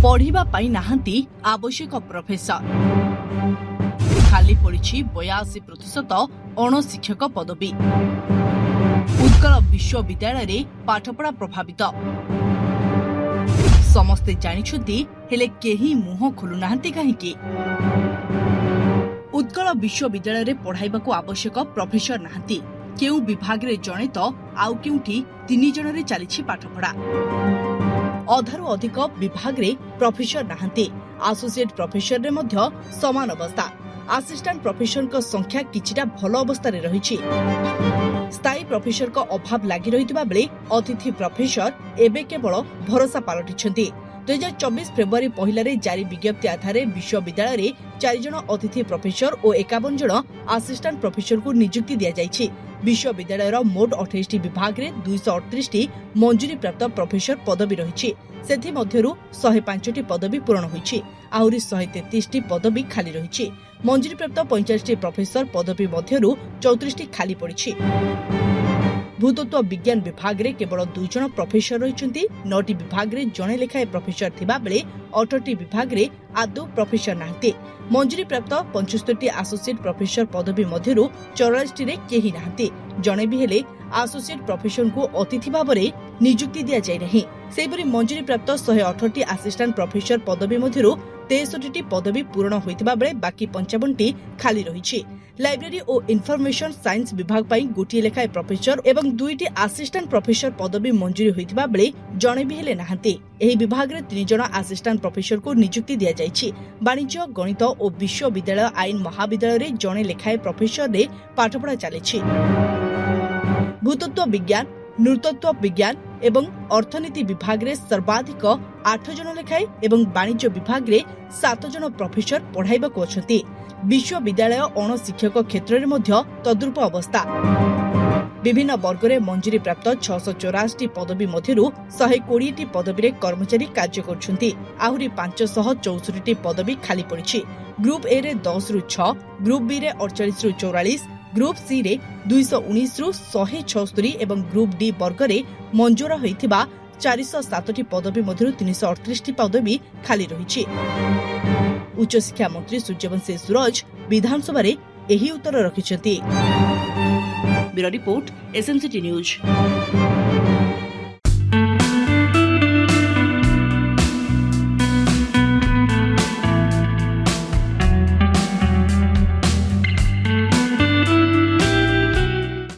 पढ़िबा पाई नाहांती आवश्यक प्रोफेसर खाली पड़ी 82% अणशिक्षक पदवी। उत्कल विश्वविद्यालय रे पाठपढ़ा प्रभावित समस्ते जानिछुंती हेले केही मुह खोलु नाहांती काहेकि। उत्कल विश्वविद्यालय रे पढ़ाइबाकू आवश्यक प्रोफेसर नाहांती। केउ विभाग रे जणे तो आउ केउठी 3 जण रे चलीछि पाठपढ़ा। अधारु अधिक विभाग रे प्रोफेसर नाहांती। एसोसिएट प्रोफेसर रे मध्य समान अवस्था। असिस्टेंट प्रोफेसर को संख्या किछिटा भल अवस्था रे रहिछि। स्थायी प्रोफेसर को अभाव लागि रहितबा बेले अतिथि प्रोफेसर एबे केवल भरोसा पालटिछन्ति। 2024 फेब्रुआरी पहिलारे जारी विज्ञप्ति आधार विश्वविद्यालय रे 4 जण अतिथि प्रोफेसर और 51 जण असिस्टेंट प्रोफेसर को नियुक्ति दिया जाइछि। विश्वविद्यालय मोट 28 विभाग रे 238 मंजूरी प्राप्त प्रोफेसर पदवी रहिछि। सेथि मध्यरु 105 पदवी पूर्ण होइछि। आहुरी 133 पदवी खाली रहिछि। मंजूरी प्राप्त 45 प्रोफेसर पदवी मध्यरु 34 खाली पड़िछि। भूतत्व विज्ञान विभाग रे केवल 2 जण प्रोफेसर रहिछन्ति। 9टी विभाग रे जणे लेखाए प्रोफेसर थिबा बेले 18टी विभाग रे आदौ प्रोफेसर नाहंती। मंजूरी प्राप्त 75टी एसोसिएट प्रोफेसर पदवी मध्यरु 44टी रे केही नाहंती। जणे भी हेले एसोसिएट प्रोफेसर को अतिथि भाबरे नियुक्ति दिया जाय नहीं। सेबरी मंजूरी प्राप्त 118टी असिस्टेंट प्रोफेसर पदवी मध्यरु 63टी पदवी पूर्ण होइतिबा बेले बाकी 55टी खाली रहिछि। लाइब्रेरी और इनफॉरमेशन साइंस विभाग पाई गोटी लेखाए प्रोफेसर एवं 2टी असिस्टेंट प्रोफेसर पदवी मंजूरी होइतिबा बेले जणे भी हेले नाहंती। एही विभाग रे 3 जण असिस्टेंट प्रोफेसर को नियुक्ति दिया जाइछि। वाणिज्य गणित और विश्वविद्यालय आईन महाविद्यालय रे जणे लेखाए प्रोफेसर रे पाठपढ़ा चलेछि। भूतत्व विज्ञान, नृतत्व विज्ञान एवं अर्थनीति विभाग रे सर्वाधिक 8 जण लेखाए एवं वाणिज्य विभाग रे 7 जण प्रोफेसर पढ़ाइबाकू अछंती। विश्वविद्यालय अणशिक्षक क्षेत्र में मध्य तद्रुप अवस्था। विभिन्न वर्ग में मंजूरी प्राप्त 684 पदवी मध्यरु 120टी पदवी रे कर्मचारी कार्य करछंती। आहुरी 564टी पदवी खाली पड़िछि। ग्रुप ए रे 10 रु 6, ग्रुप बी रे 48 रु 44, ग्रुप सी रे 219 रु 176 एवं ग्रुप डी वर्ग रे मंजूर होइथिबा 407टी पदवी मध्यरु 338टी पदवी खाली रहिछि। उच्च शिक्षा मंत्री सूर्यवंशी सूरज विधानसभा रे एही उत्तर रखिछन्ति। Bureau report, SMCT news.